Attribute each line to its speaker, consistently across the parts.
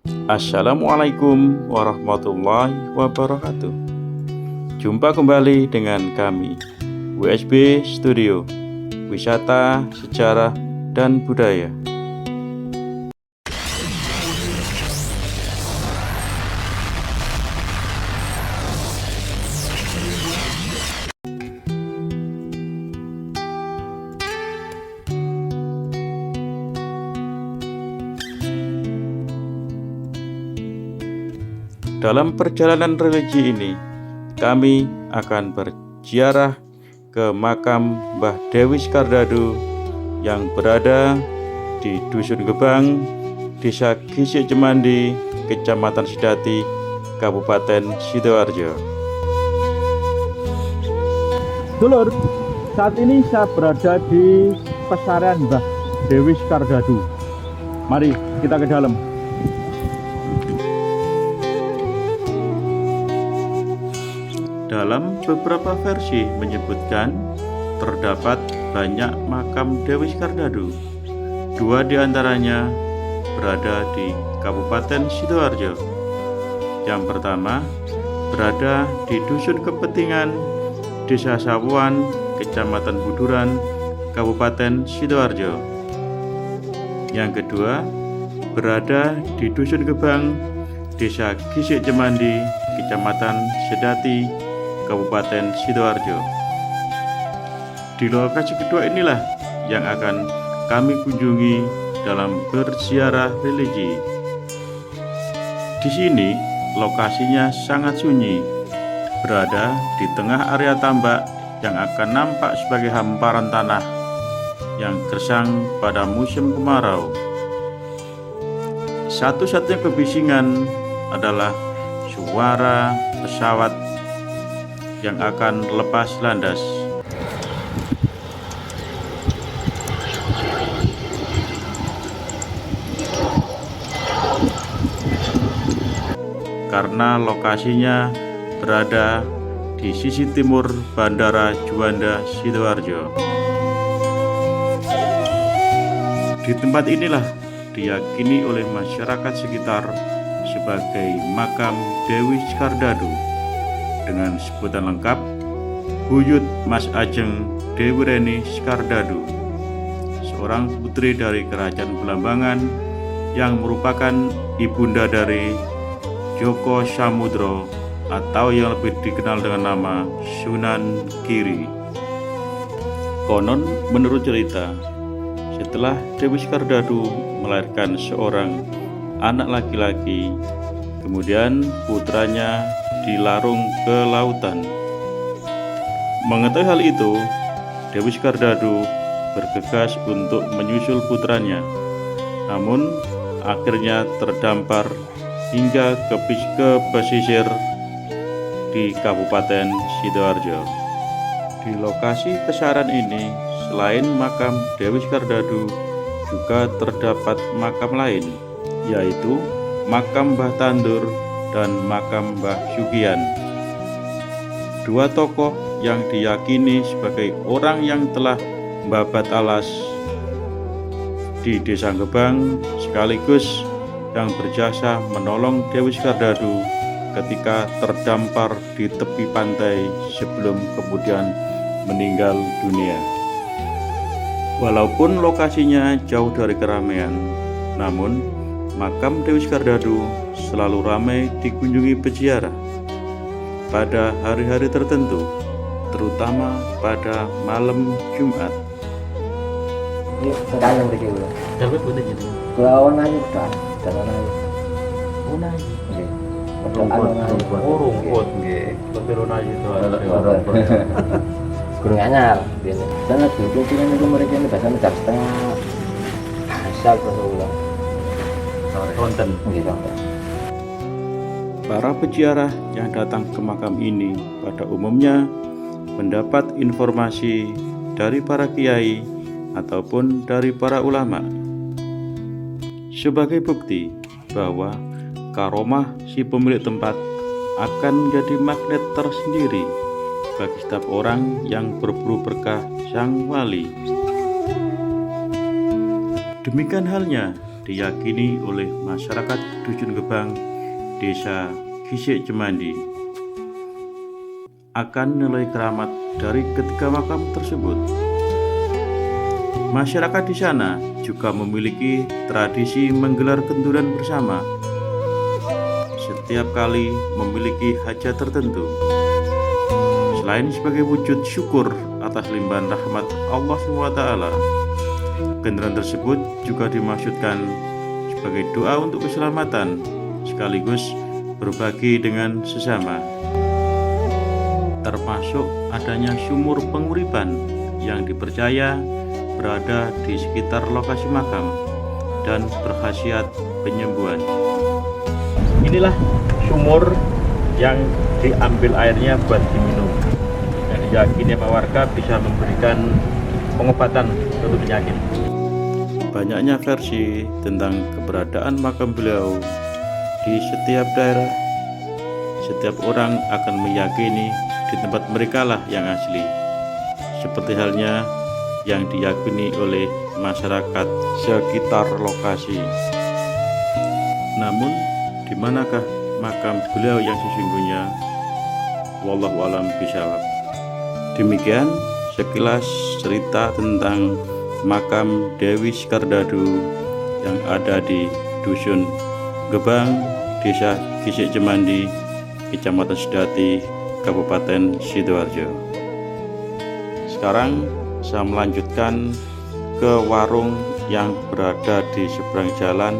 Speaker 1: Assalamualaikum warahmatullahi wabarakatuh. Jumpa kembali dengan kami, WSB Studio, Wisata, Sejarah, dan Budaya. Dalam perjalanan religi ini, kami akan berziarah ke makam Mbah Dewi Skardado yang berada di Dusun Gebang, Desa Gisik Cemandi, Kecamatan Sedati, Kabupaten Sidoarjo. Dulur, saat ini saya berada di pesarian Mbah Dewi Skardado. Mari kita ke dalam. Dalam beberapa versi menyebutkan terdapat banyak makam Dewi Skardado. Dua di antaranya berada di Kabupaten Sidoarjo. Yang pertama berada di Dusun Kepentingan, Desa Sawuan, Kecamatan Buduran, Kabupaten Sidoarjo. Yang kedua berada di Dusun Gebang, Desa Gisik Cemandi, Kecamatan Sedati, Kabupaten Sidoarjo. Di lokasi kedua inilah yang akan kami kunjungi dalam berziarah religi. Di sini lokasinya sangat sunyi, berada di tengah area tambak yang akan nampak sebagai hamparan tanah yang gersang pada musim kemarau. Satu-satunya kebisingan adalah suara pesawat yang akan lepas landas. Karena lokasinya berada di sisi timur Bandara Juanda Sidoarjo. Di tempat inilah diyakini oleh masyarakat sekitar sebagai makam Dewi Skardado dengan sebutan lengkap Buyut Mas Ajeng Dewi Reni Skardado, seorang putri dari Kerajaan Belambangan yang merupakan ibunda dari Joko Samudro atau yang lebih dikenal dengan nama Sunan Giri. Konon menurut cerita, setelah Dewi Skardado melahirkan seorang anak laki-laki, kemudian putranya dilarung ke lautan. Mengetahui hal itu, Dewi Skardado bergegas untuk menyusul putranya, namun akhirnya terdampar hingga ke pesisir di Kabupaten Sidoarjo. Di lokasi pesarian ini, selain makam Dewi Skardado, juga terdapat makam lain, yaitu makam Mbah Tandur dan makam Mbah Sugian. Dua tokoh yang diyakini sebagai orang yang telah membabat alas di Desa Gebang, sekaligus yang berjasa menolong Dewi Skardado ketika terdampar di tepi pantai sebelum kemudian meninggal dunia. Walaupun lokasinya jauh dari keramaian, namun makam Dewi Skardado selalu ramai dikunjungi peziarah pada hari-hari tertentu, terutama pada malam Jumat.
Speaker 2: Ini sekarang yang kecil.
Speaker 3: Tapi putih gitu.
Speaker 2: Kelawan aja kan, jalan aja.
Speaker 3: Oh nanya.
Speaker 2: Oke.
Speaker 3: Rumput. Tapi rona itu ada.
Speaker 2: Kurang anyar. Sana tuh pimpinan itu mereka ini biasanya jam setengah. Asal terus ulang.
Speaker 3: Konten.
Speaker 2: Gitu.
Speaker 1: Para peziarah yang datang ke makam ini pada umumnya mendapat informasi dari para kiai ataupun dari para ulama sebagai bukti bahwa karomah si pemilik tempat akan menjadi magnet tersendiri bagi setiap orang yang berburu berkah sang wali. Demikian halnya diyakini oleh masyarakat Dusun Gebang, Desa Gisik Cemandi. Akan nilai keramat dari ketiga makam tersebut. Masyarakat di sana juga memiliki tradisi menggelar kenturan bersama. Setiap kali memiliki hajat tertentu. Selain sebagai wujud syukur atas limpahan rahmat Allah SWT, kenturan tersebut juga dimaksudkan sebagai doa untuk keselamatan sekaligus berbagi dengan sesama. Termasuk adanya sumur penguripan yang dipercaya berada di sekitar lokasi makam dan berkhasiat penyembuhan.
Speaker 3: Inilah sumur yang diambil airnya buat diminum. Dan diyakini warga bisa memberikan pengobatan untuk penyakit.
Speaker 1: Banyaknya versi tentang keberadaan makam beliau di setiap daerah. Setiap orang akan meyakini di tempat mereka lah yang asli. Seperti halnya yang diyakini oleh masyarakat sekitar lokasi. Namun, di manakah makam beliau yang sesungguhnya? Wallahu a'lam bishawab. Demikian sekilas cerita tentang makam Dewi Sekardadu yang ada di Dusun Gebang, Desa Gisik Cemandi, Kecamatan Sedati, Kabupaten Sidoarjo. Sekarang saya melanjutkan ke warung yang berada di seberang jalan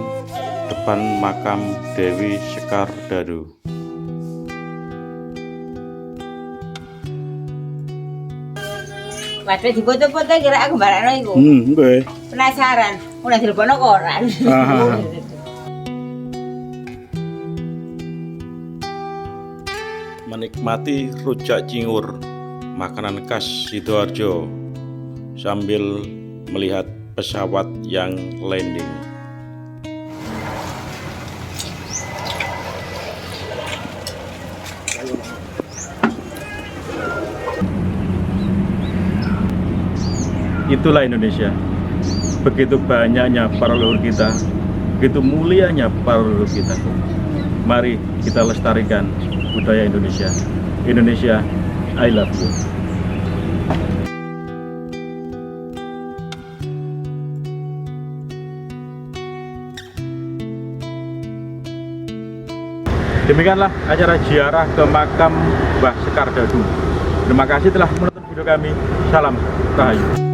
Speaker 1: depan makam Dewi Sekardadu.
Speaker 4: Padahal di foto-foto kira aku barang iku.
Speaker 1: Oke.
Speaker 4: Penasaran, udah telepono koran.
Speaker 1: Menikmati rujak cingur, makanan khas Sidoarjo, sambil melihat pesawat yang landing. Itulah Indonesia. Begitu banyaknya para leluhur kita, begitu mulianya para leluhur kita. Mari kita lestarikan budaya Indonesia. Indonesia, I love you. Demikianlah acara ziarah ke makam Mbah Sekardadu. Terima kasih telah menonton video kami. Salam Rahayu.